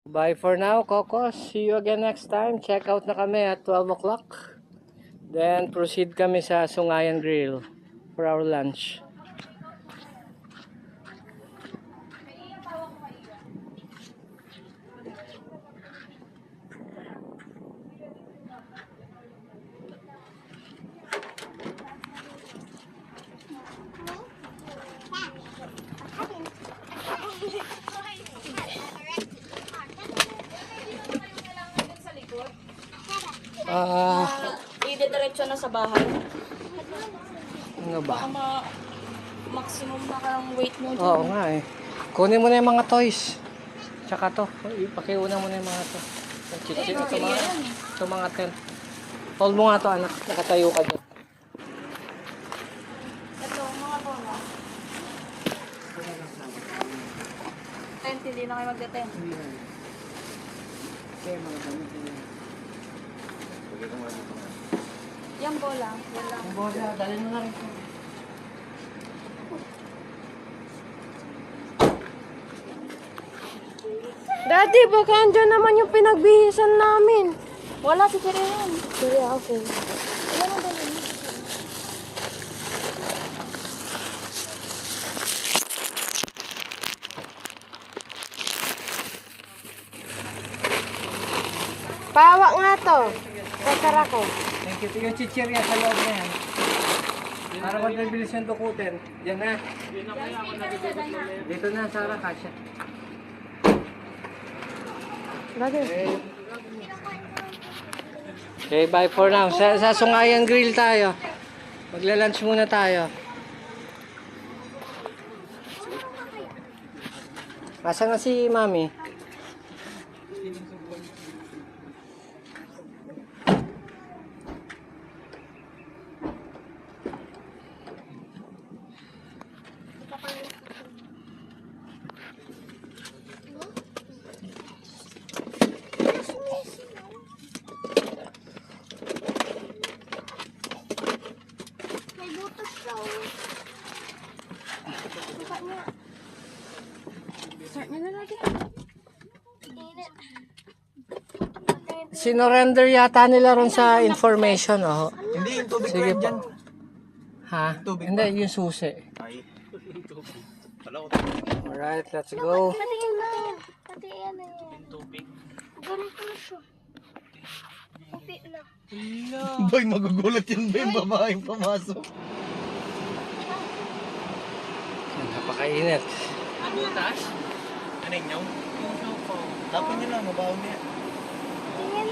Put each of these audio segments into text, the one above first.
Bye for now, Kokos. See you again next time. Check out na kami at 12 o'clock. Then proceed kami sa Sungayan Grill for our lunch. Diretso na sa bahay. Ano ba? Baka maximum na kang weight mo dyan. Oo nga eh. Kunin mo na yung mga toys. Tsaka to. Pakiuna mo na yung mga to. Ito mga tent. Hold mo nga to anak. Nakatayo ka dyan. Ito, mga bola. Tent, hindi na kayo magte-tent. Okay, mga damit nyo. Yan bola. Yan lang. Ang bola, dali mo na rin. Daddy, baka andyan naman yung pinagbihisan namin. Wala si Kirian. Sige, okay. Ayan ang dali. Pawak nga to. Kasara ko. Thank you. Yung chichirya sa loob na yan. Para wag nabilis yung dukutin. Yan na. Dito na, Sarah, Kasha. Daddy. Okay, bye for now. Sa Sungayan Grill tayo. Magla-lunch muna tayo. Asa na si Mami? Start nyo na lagi. Sinorender yata nila ron sa information, oh. Hindi, yung tubig Sige ko po. dyan. Ha? Hindi, yung susi. Ay. Alright, let's go. Patingin na. Patingin na yan. Tubig. Ganito na siya. Puti na. Boy, magugulat yun ba yung babaeng pumasok? Napakainit. Butas? Ano yun yung? Tapon nyo lang, mabaho niya. Tingin.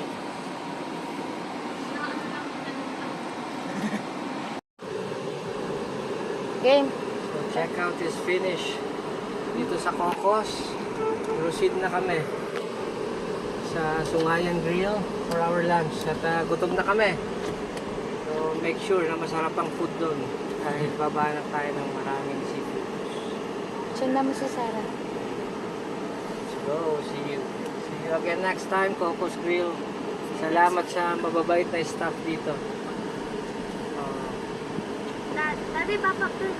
Game. So, checkout is finished. Dito sa Kokos. Proceed na kami sa Sungayan Grill for our lunch. At gutom na kami. So, make sure na masarap ang food doon. Dahil babanat tayo ng maraming seafood. Sundan mo si Sarah. Let's go. See you. See you again next time, Kokos Grill. Salamat sa mababait na staff dito. Daddy, bapak doon.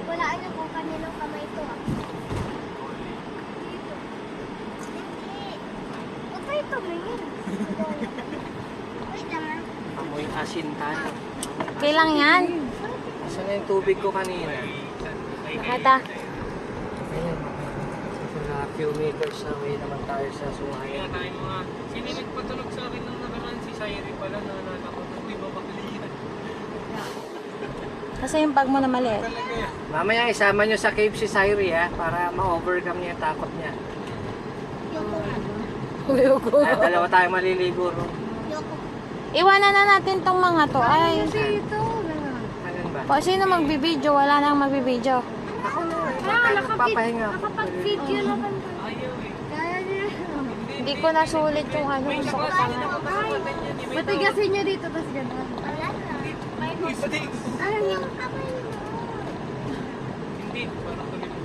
Walaan niyo kung kanilang kamay ito. Dito. Hindi. Huwag kayo tumingin. Wait lang. Amoy asin tayo. Kailang yan? Asan na yung tubig ko kanina? Nakita. Ayan. Sa few meters away naman tayo sa Sungayan. Sino nagpatulog sa akin nung nakaraan? Si Sairi pala na nakakutok. Di ba bakalihan? Kasi yung bag mo na maliit. Mamaya isama nyo sa cave si Sairi ha, para ma-overcome niya yung takot niya. Yoko. Kaya dalawa tayo maliligo. No? Yoko. Iwanan na natin tong mga to. Ay, Dito. Ganun ba? o sino magbibideo? Wala nang magbibideo. Ako na. Papahinga. Nakapag-video naman. Ayaw eh. Kaya niya. Hindi ko nasulit yung ano. Gusto ko sana. Matigasin niyo dito, tapos gano'n. Mistakes. Yung kamay mo. Hindi, parang tuloy mo.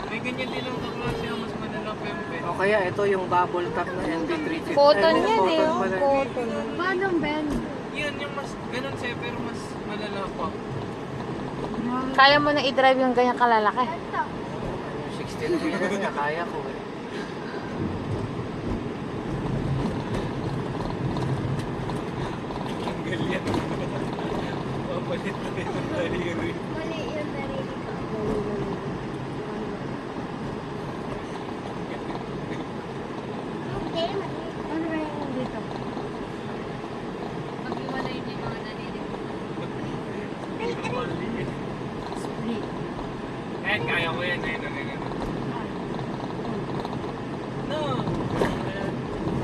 May ganyan din ang kaklase ang mas malala pempe. O kaya ito yung bubble top na NB350. Cotton Ay, yan eh. cotton Oh. pala. Cotton. Paano, Ben? Yun yung mas, ganun siya, pero mas malala pa. Kaya mo na i-drive yung ganyan kalalaki. Yung 16 wheeler niya, kaya ko eh. Tanggal yan. Papalit na rin ang daliri. Mali yung narili ko. Hindi, mali. Ano ba yung dito? Eh, kaya ko yan. Ayun, ayun, ayun. No!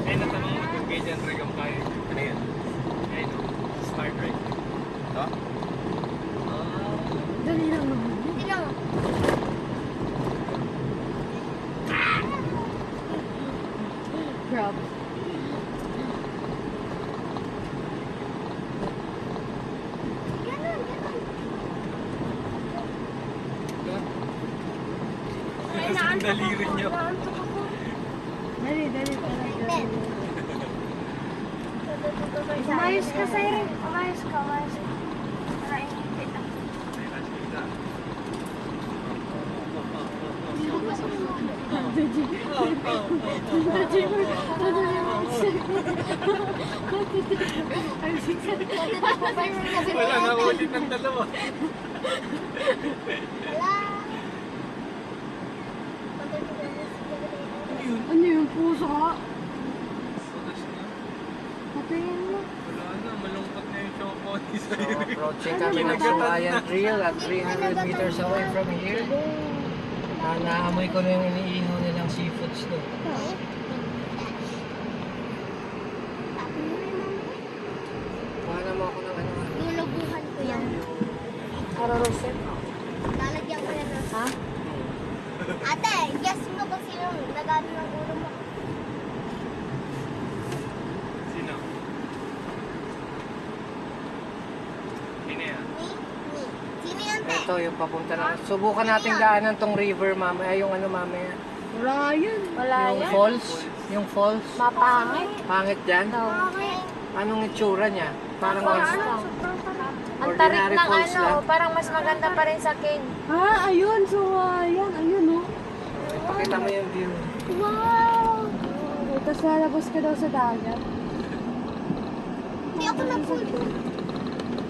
Ayun, natanong mo kung ganyan regam kaya. Ano yan? Ayun, no? Start right. Ito? Dali lang naman. Hindi lang. Grab. Ganun, ganun. Ang daliri niyo. Naantok ako. Dali, dali. Ben. Umayos ka, Siren. Umayos ka, umayos ka. Para inipit ako. Wala na ulit ng dalawa. Wala. Ano yung puso ka? Bukas na. Patayin mo. Wala na, malungkot na yung choco ni So, Siren. approaching kami ng Sungayan Trail at 300 meters away from here. Naamoy ko na yung iniihaw nilang seafoods doon. Kuha naman ako ng ano. Lulubuhan ko yan. Ararosin. Lalagyan ko yan ng... Ha? Ate, guess mo kung sino nagano ng ulo mo. Sino? Sino yan? Ni? Sino yan, te? Ito yung papunta na. Subukan nating daanan tong river mamaya. Yung ano mamaya. Wala yan. Wala Yung yan. falls. Yung falls. Mapangit. Pangit dyan. Okay. Anong itsura niya? Parang Falls ano? lang. Ang Ordinary tarik ng falls ano, lang. parang mas maganda pa rin sa cave. Ah, ayun. So, ayan. Ayun, oh. Pakita mo yung view. Wow! Tapos lalabas ka daw sa dagat. Hindi ako nag-full.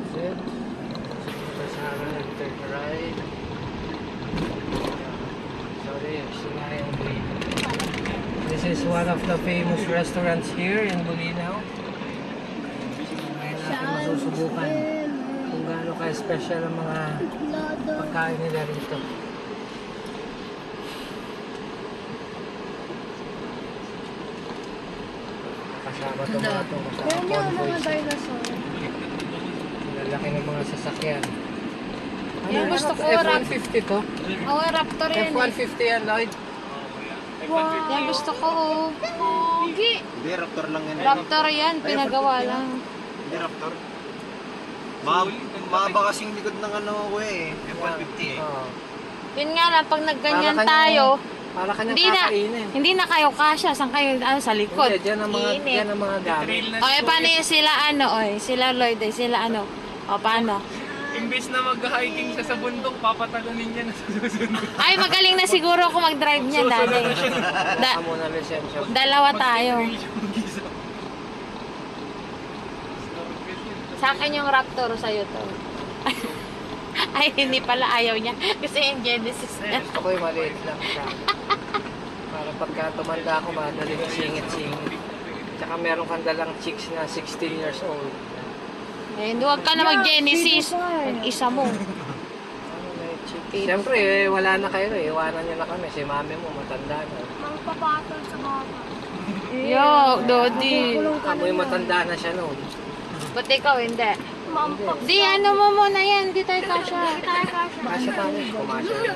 Sit. Tapos harap, turn right. Sorry, Sungayan Trail. This is one of the famous restaurants here in Bulinaw. Ngayon natin masusubukan kung gaano ka-special ang mga pagkain nila rito. Kasama ito mga ito. Meron yung Kasama mga convoys. dinosaur. Lalaki ng mga sasakyan. Yung gusto ko, F-150 to? Oo, raptor yan eh. F-150 yan, Lloyd. Yan gusto ko. Oh. Pogi. Hindi, Raptor lang yan. Raptor yan, pinagawa lang. Hindi, Raptor. Mahaba kasing likod ng ano ko eh. F-150 eh. Oo. Yun nga lang, pag nagganyan Para kanyang- tayo, Para kanyang hindi na, kakainin. hindi na kayo kasya. Saan kayo, ano, sa likod? Hindi, dyan ang mga, Init. dyan ang mga gamit. Trail na O, eh, paano yung sila, ano, oy, sila Lloyd, eh, sila, ano, o, paano? Imbes na mag-hiking siya sa bundok, papatalunin niya na sa susunod. Ay, magaling na siguro ako mag-drive niya dati. Baka muna lisensya. Dalawa tayo. Sa akin yung Raptor, sa'yo to. Ay, hindi pala ayaw niya. Kasi yung Genesis na. Gusto ko yung maliit lang siya. Para pagka tumanda ako, madali na singit-singit. Tsaka meron kang dalang chicks na 16 years old. Eh, huwag ka na mag-Genesis. Mag-isa mo. Ano na yung chick? Siyempre, eh, wala na kayo. Eh. Iwanan niyo na kami. Si mami mo, matanda na. Mangpapatol sa baba. Yo, Dodi. Amoy matanda na siya noon. Ba't ikaw hindi? Mampak. Di, ano mo muna yan. Di tayo kasha. Kasya tayo. Kumasya na.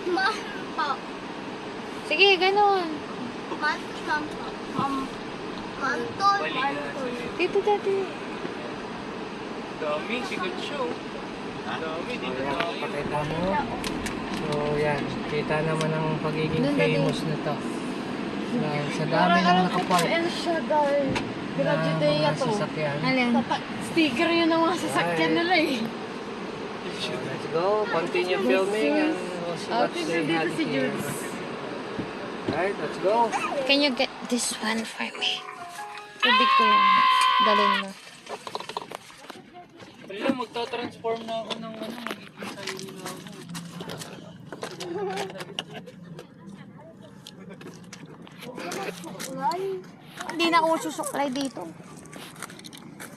Mampak. Sige, ganun. Mampak. Balikan. Dito dati. Dami, sikat show. Dami, dito Ayan, tayo. pakita mo. So, yan. Kita naman ang pagiging Doon na din. famous na to. Sa dami ng nakapark siya, guys. na mga sasakyan. Alin? Sticker yun ang mga sasakyan Right. nila eh. So, let's go. Continue filming and we'll see what they had here. Alright, let's go. Can you get this one for me? Tubig ko yan. Dalhin mo. Wala, magta-transform na ako ng ano, magiging sarili na ako. Hindi na ako susuklay dito.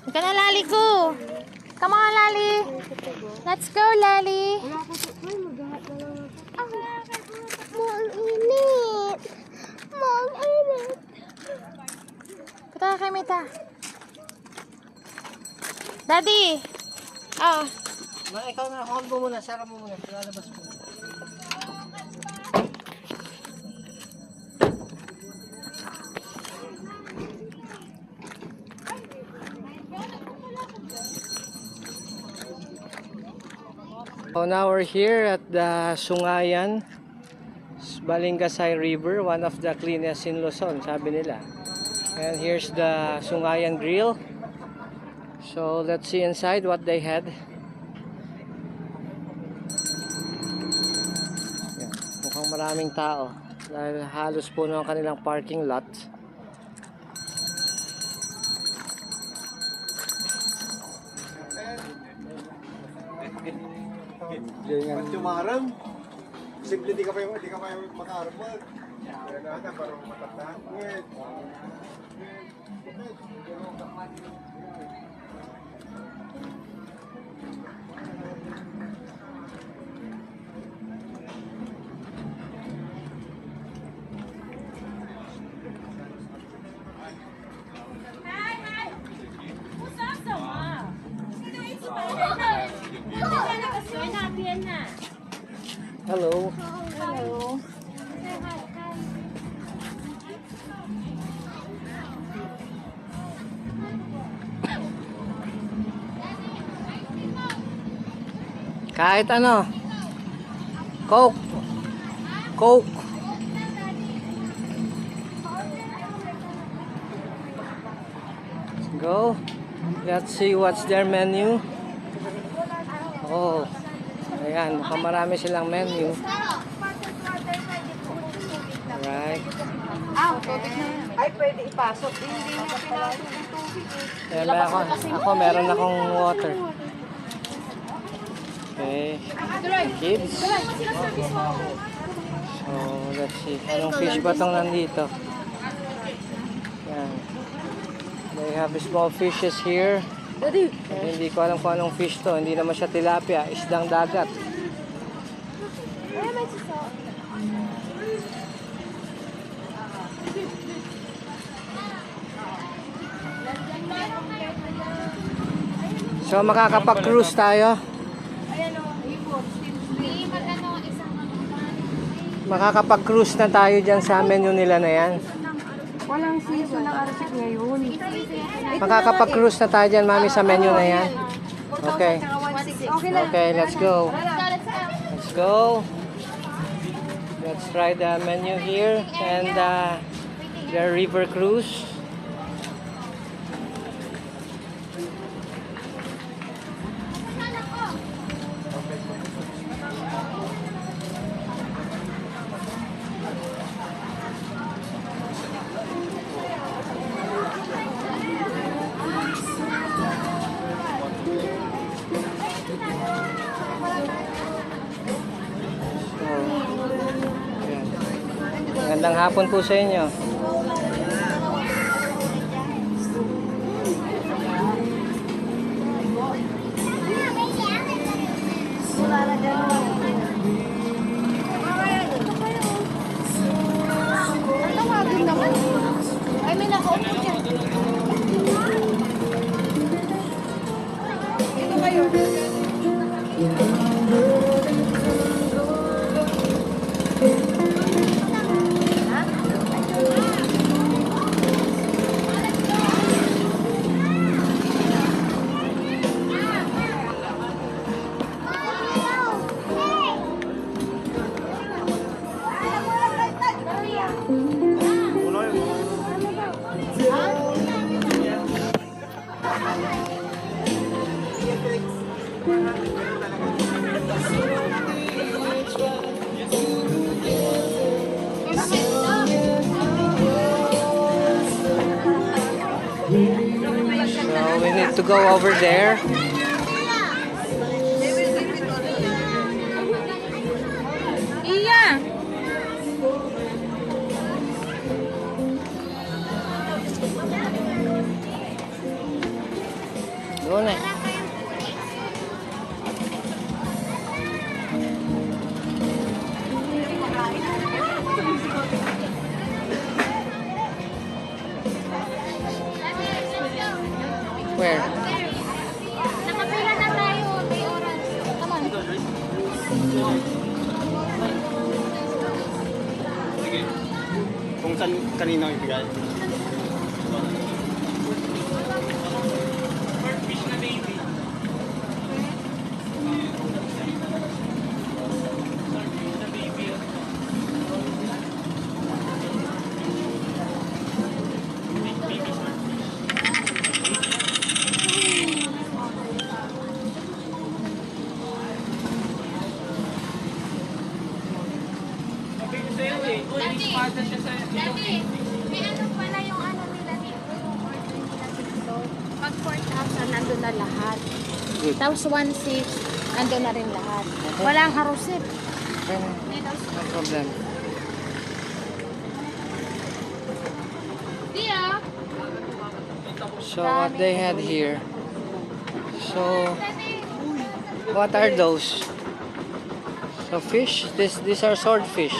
Huwag ka na, Lali ko. Come on, Lali. Let's go, Lali. Mag-init. Mag-init. Punta ka kay Mita. Daddy. Ah. Ma, ikaw na, hold mo muna, sarap mo muna, lalabas mo. So now we're here at the Sungayan Balingasay River, one of the cleanest in Luzon, sabi nila. And here's the Sungayan Grill. So let's see inside what they had. Yan, mukhang maraming tao dahil halos puno ang kanilang parking lot. Tumarang. Simple di ka pa makaarmag. Kaya natin parang matatahan. Hello. Kahit ano. Coke. Coke. Let's go. Let's see what's their menu. Oh. Ayan, mukhang marami silang menu. Alright. Ay, pwede ipasok. Hindi na pinasok ng tubig eh. Ayan, ako meron akong water. Okay. Kids. So, let's see. Anong fish ba itong nandito? Ayan. They have small fishes here. Daddy. Hindi ko alam kung anong fish to. Hindi naman siya tilapia. Isdang dagat. So makakapag-cruise tayo. Makakapag-cruise na tayo dyan sa menu nila na yan. Walang season ng arasit ngayon. Makakapag-cruise na tayo dyan, mami, sa menu na yan. Okay. Okay na. Okay, let's go. Let's go. Let's try the menu here and the river cruise. Ayan. Magandang hapon po sa inyo. Tawagin naman. Ay, may nakaupo dyan. Ito kayo. So we need to go over there. Iya! Doon eh. Where? Nakapila na tayo. May oras. Come on. Sige. Kung saan kanina ibigay. Fish na baby. Fish na baby. Baby swordfish. Sabi ko sa'yo eh. Uy, espada siya sa Daddy, may ano pala yung ano nila dito, yung order nila dito. Pag 4,000, nandun na lahat. Good. Tapos 1,600, nandun na rin lahat. Walang harusit. Okay na. No problem. Dia! So what they had here. So what are those? So fish? These are swordfish.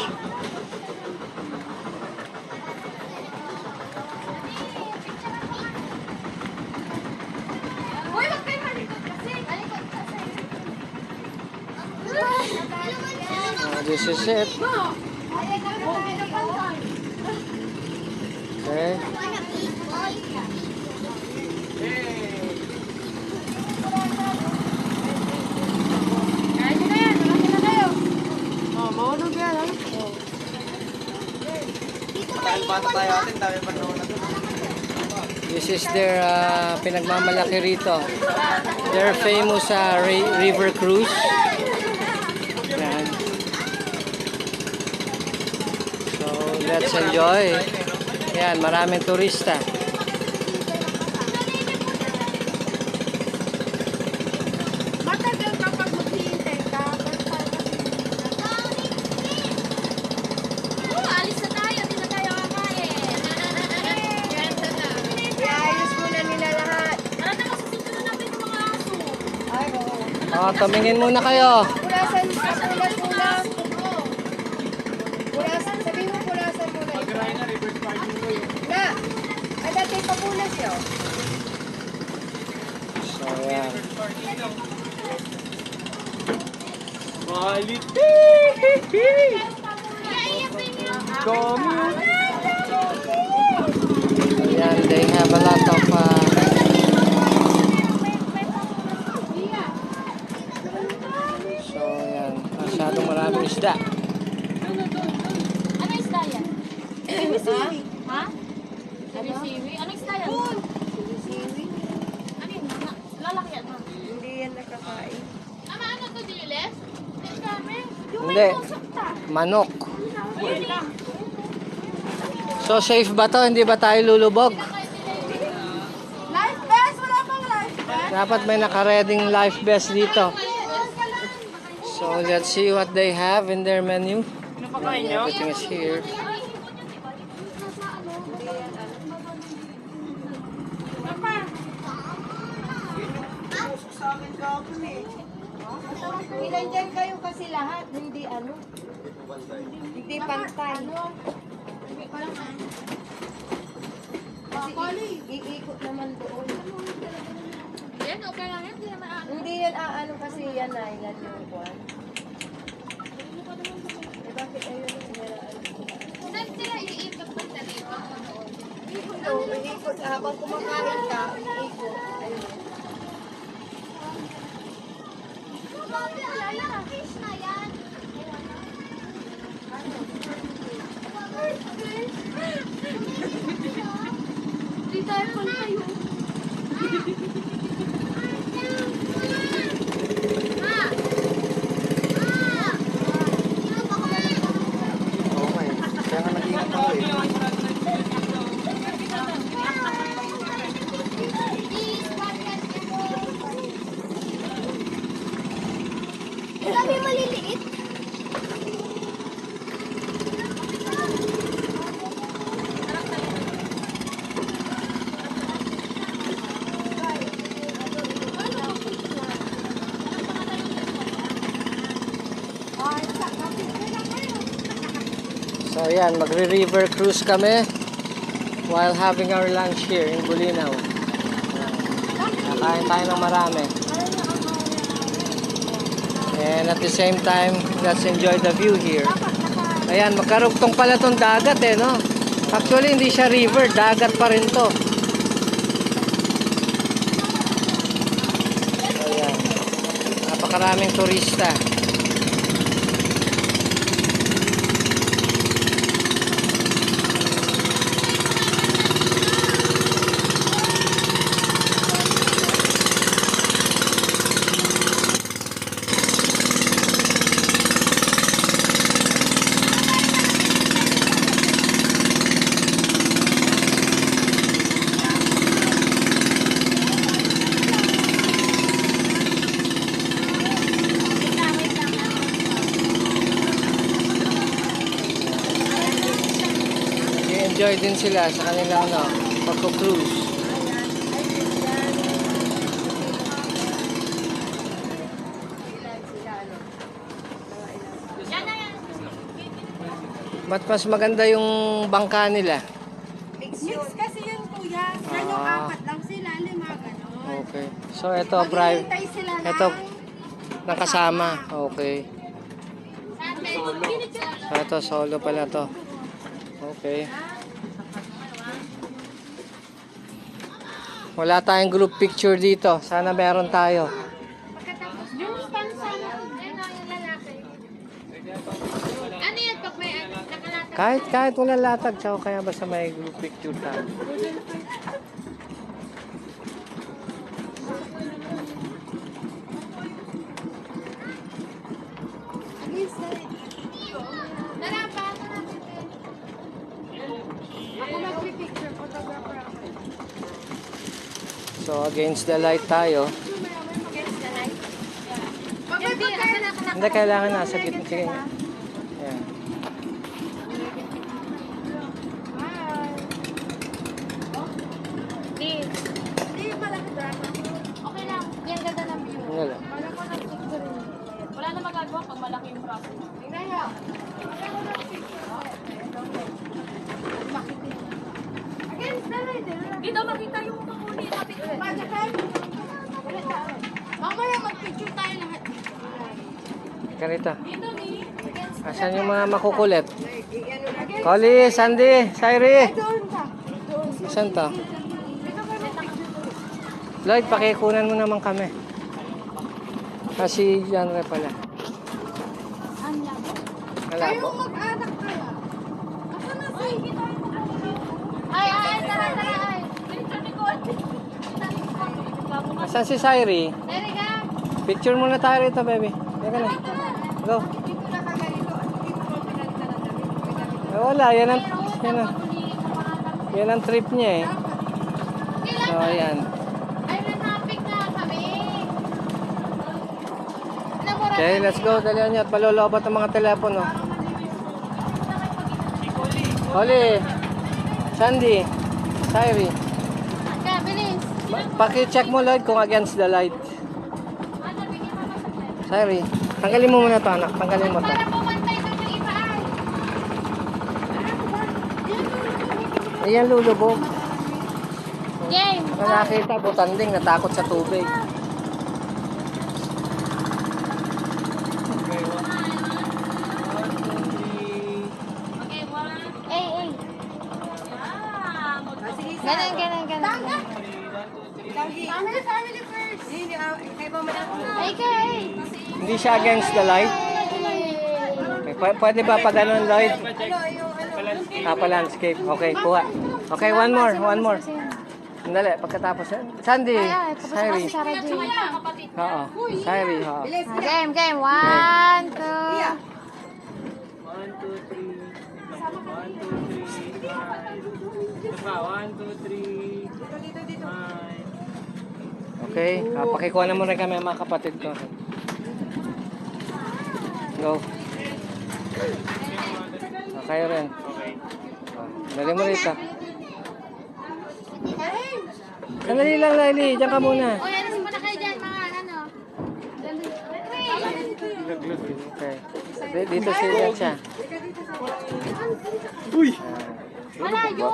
Uy, wag kayo malikot kasi. Malikot kasi. This is it. Okay. Ayun na yan. Malaki na tayo. Dahil bata tayo atin, dami pa naman natin. This is their pinagmamalaki rito. They're famous sa river cruise. Yan. So let's enjoy. Yan, maraming turista. Matagal kapag maghihintay ka. Alis na tayo. Hindi na tayo kakain. Iayos muna nila lahat. Para na masusunod natin yung mga aso. Ay, oo. Tumingin muna kayo. Pulasan sa pulas-pulas. Pulasan, sabihin mo pulasan muna. Pag-ride na reverse parking ko yun. Na, ay dati papulas yun. So yan. Malit. Ayan, they have a lot of so yan, masyadong maraming isda. Ano isda yan? Ha? Siwi? Ano isda yan? Ano yun? Lalaki yan, ma. Hindi yan nakakain. Ama, ano to, Diles? Ang dami. Hindi, manok. So safe ba to? Hindi ba tayo lulubog? Life vest! Wala pang life vest! Dapat may naka-reading life vest dito. So let's see what they have in their menu. Everything is here. Ilan dyan kayo kasi lahat, hindi ano. Hindi pantay. Kasi iikot naman doon. Yan, okay lang yan. Hindi naman ano. Hindi yan aano kasi yan na yan yung kwan. Eh bakit ayun yung sinaraan? Saan sila iikot ng talipang doon? Ikot daw, iikot. Habang kumakain ka, iikot. Ayun. Fish na yan. Hindi tayo pala tayo. So ayan, magre-river cruise kami while having our lunch here in Bulinaw. Kakain tayo ng marami. And at the same time, let's enjoy the view here. Ayan, magkarugtong pala tong dagat eh, no? Actually, hindi siya river, dagat pa rin to. Ayan, napakaraming turista. Enjoy din sila sa kanilang pagko-cruise. Ba't mas maganda yung bangka nila? Mix kasi yun, kuya. Yan yung apat lang sila, 5 ganon. Okay. So ito, private. Maghihintay sila Ito, nakasama. Okay. So ito, solo pala to. Okay. Wala tayong group picture dito. Sana meron tayo. Yung stand sana. Ano yung lalaki? Ano yan pag may nakalatag? Kahit wala latag, tsaka kaya basta may group picture tayo. Tara pa, ako magpipicture, photographer ako. So against the light tayo. Against the light. Hindi, ako. Hindi, kailangan nasa gitna. Sige. Ayan. Hindi, malaki ba? Okay lang, yan ganda ng view. Ano lang. Wala ko nag-picture. Wala na magagawa pag malaki yung braso. Tingnan nyo. Against the light. Dito makita yung makuli. Mamaya mag-picture tayo lahat. Ganito. Dito ni. Asan yung mga makukulit? Collie, Sandy, Sairi. Asan to? Lloyd, pakikunan mo naman kami. Kasi yan rin pala. Wala po. mag-anak kaya. Asa na si? Ay, tara, ay. Dito ni Cole. Asan si Sairi? Dari ka. Picture muna tayo rito, baby. Teka na. Go. Wala, yan ang trip niya eh. So, ayan. Ay, nanapik na kami. Okay, let's go. Dalihan niyo at palolobat ang mga telepono. Holly, Sandy, Sairi. Kaya, bilis. Paki-check mo, Lloyd, kung against the light. Sairi, tanggalin mo muna to, anak. Tanggalin mo to. Para pumantay doon yung iba ay. Ayan, lulubog. Game. Ang nakita, butanding, natakot sa tubig. Okay, one. Ay. Ganun. Family first. Ay, kay. Hindi siya against the light. Okay, pwede ba pag ganun, Lloyd? Pa-landscape. Okay, kuha. Okay, one more. Sandali, pagkatapos. Sandy, Sairi. Oo, Sairi, oo. Game. 1, 2. 1, 2, 3. 1, 2, 3. 1, 2, 3. Okay, pakikuha na muna kami mga kapatid ko. Go. Okay rin. Dali mo rito. Sandali lang, Laili. Diyan ka muna. O, yan, muna kayo dyan, mga ano. Okay. Dito siya. Malayo!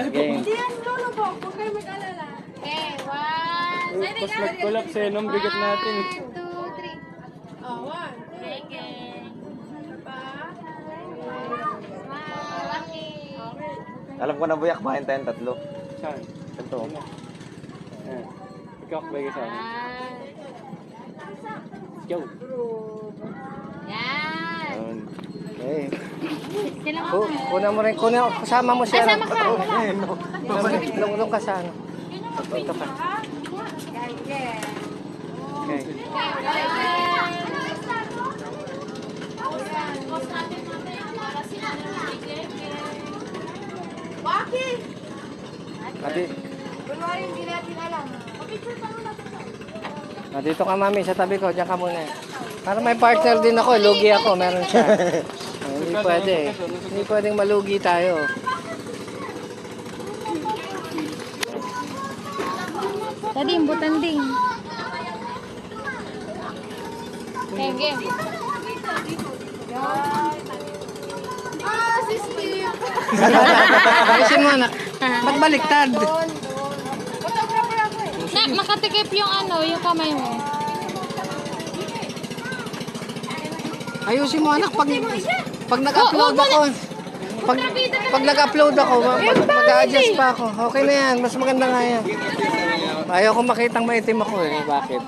Game. Hindi yan, lolo po. Huwag kayo mag-alala. Okay, 1. Tapos nag-collapse eh, nung bigat natin. 2, 3. Oh, 1. Geng, geng. Alam ko na buyak, kumain tayong tatlo. Saan? Ito. Ayan. Ikaw, bagay sa akin. Yo. Yan. Ayun. Okay. Sila Kunan mo rin. Kasama mo siya. Kasama ka. Lung ka sa ano. Ito ka. Okay. Bakit? Ati, Kunwari, hindi natin alam. dito ka mami sa tabi ko. Diyan ka muna. Para may partner din ako. Lugi ako. Meron siya. Hindi pwede. Hindi pwedeng malugi tayo. Tadi, imbutan ding. Geng, geng. Ah, si Steve! Ayusin mo anak. Ba't baliktad? Photographer ako eh. Na, makatikip yung ano, yung kamay mo. Ayusin mo anak. Pag nag-upload ako. Pag nag-upload ako, mag-a-adjust pa ako. Okay na yan. Mas maganda nga yan. Ayaw ko makitang maitim ako eh. Bakit?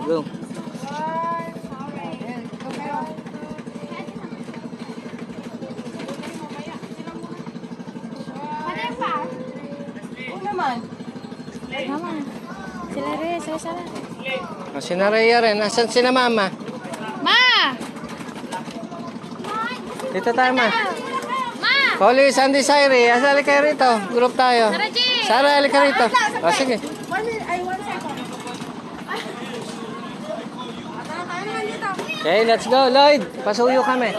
Go. Oo naman. Mama. Sila rin, sila. Si Naraya rin. Nasaan si na mama? Ma! Dito tayo ma. Ma! Holly, Sandy, Sairi. Asali kayo rito. Group tayo. Sarah G! Sarah, halik ka rito. O sige. 1 minute, ay 1 second. Tayo naman dito. Okay, let's go. Lloyd, pasuyo kami.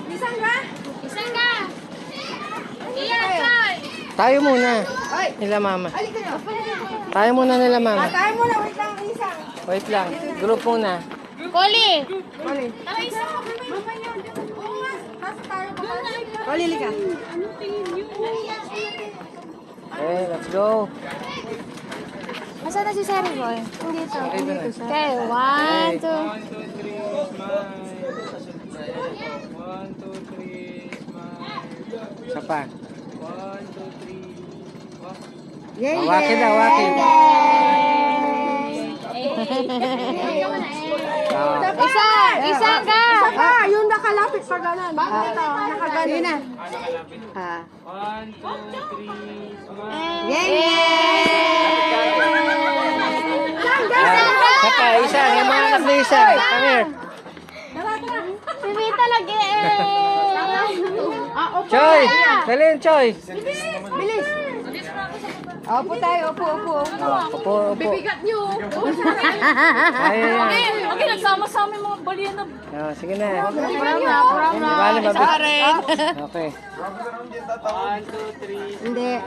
Isang ba? Isang ka! Iyan, Troy! Tayo muna. Ay, Nila mama. halika nyo. Tayo muna nila mama. Tayo muna, wait lang, isang. Wait lang. Group muna. Koli! Tara, isa. Mama nyo. Oo nga. Nasa tayo pa ba? Lili ka. Okay, let's go. Masa na si Sarah Boy? Dito. Dito na. Okay, 1, 2. 1, 2, 3, smile. Isa pa. 1, 2, 3. Hawakin na, hawakin. Isa! Isa ka! Ah, yung nakalapit pa ganon. Bakit ito? Nakaganon. Yun na. 1, 2, 3, smile. Isa pa, isa. Yung mga anak na isa. Come here. Si Vita lagi eh! Choy! Dali yun, Choy. Bilis. Opo tayo, opo. Upo, upo. Bigat nyo. Ayan. Okay, nagsama-sama yung mga balian na. Sige na. Pram na. Bali, mabit. Okay. 1, 2, 3. Hindi.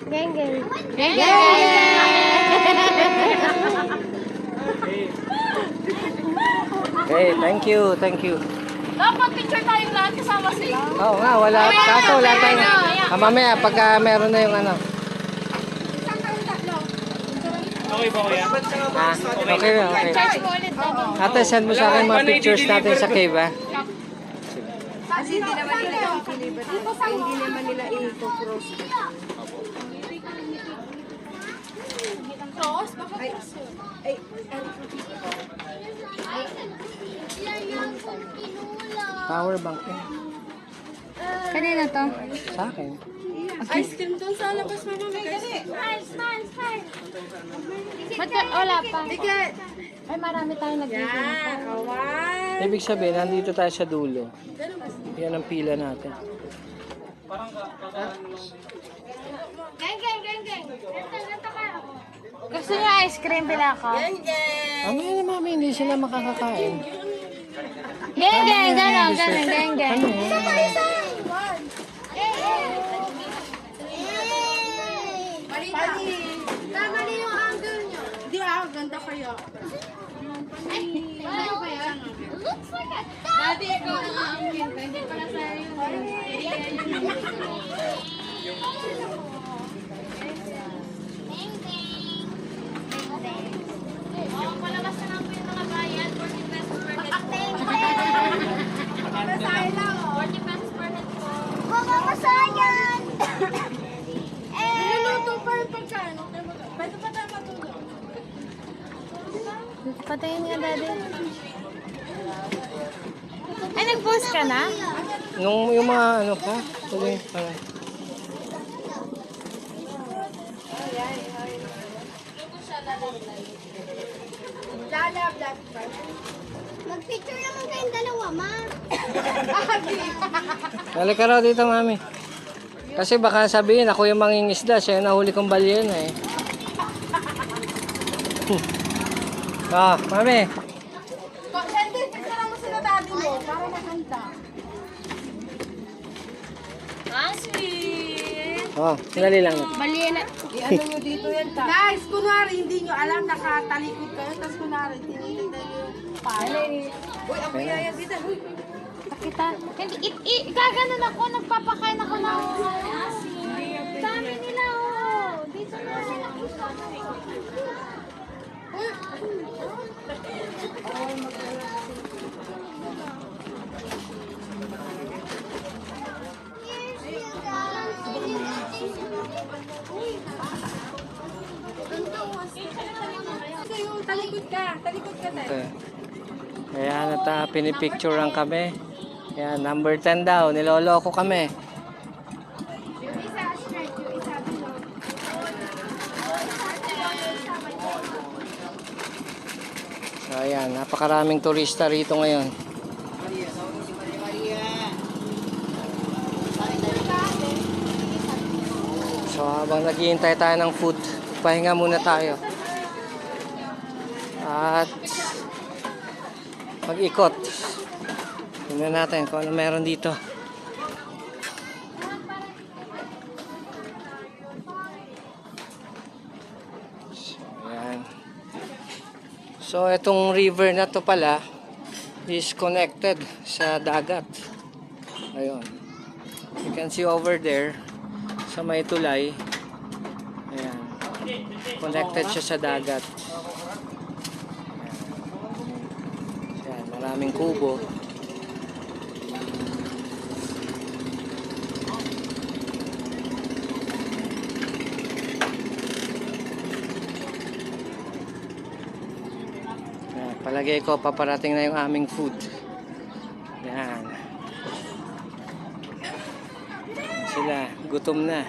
Geng, geng. Geng, Okay, thank you, thank you. Dapat picture tayong lahat kasama sila. Oo nga, wala. Kaso wala tayong... Mamaya, pagka meron na yung ano. Okay ba kuya? Ah, okay na, okay. Charge mo ulit. Ate, send mo sa akin mga pictures natin sa cave, ha? Kasi hindi naman nila i-deliver. Hindi naman nila i-cross. Cross? Bakit? Power bank eh. Kanina to? Sa akin. Ice cream doon sa labas, mama. Smile. Ba't wala pa? Bigat. Ay, marami tayong nag-video. Kawan. Ibig sabihin, nandito tayo sa dulo. Yan ang pila natin. Geng. Ganto ka. Gusto niyo ice cream pinaka? Mamaya na mami, hindi sila makakakain. Geng. Geng. Ano? Mali yung kaya? Ano ba yan? Looks like a dati ikaw ang aangkin. Hindi pala sa'yo yun. Oh, palabas na lang po yung mga bayan. 40 pesos per head po. 40 pesos per head po. Mamasayan! Niluluto pa yung pagkano. Pwede pa tayo matulog. Patayin nga, Daddy. Ay, nag-post ka na? Nung yung mga ano pa, tuloy pala. Mag-picture naman kayong dalawa, ma. Halika raw dito, mami. Kasi baka sabihin, ako yung mangingisda. Siya yung nahuli kong balyena eh. Mami. Sende, picture mo sila daddy mo para maganda. Ah, sweet. Sandali lang. I-ano nyo dito yan ka. Guys, kunwari hindi nyo alam, nakatalikod kayo, tapos kunwari tinitignan nyo yung pala. Uy, ang biyaya dito. Uy, Kita. Hindi, gaganon ako. Nagpapakain ako ng dami nila, oh. Dito na. talikod ka. Talikod ka tayo. Okay. Ayan, at pinipicturean kami. Ayan, number 10 daw. Niloloko kami. So, ayan, napakaraming turista rito ngayon. So, habang naghihintay tayo ng food, pahinga muna tayo. At mag-ikot. Tingnan natin kung ano meron dito. So, ayan. So, itong river na to pala is connected sa dagat. Ayun. You can see over there sa may tulay. Ayan. Connected siya sa dagat. Ayan, maraming kubo. Ayan, palagay ko paparating na yung aming food. Ayan. Sila, gutom na.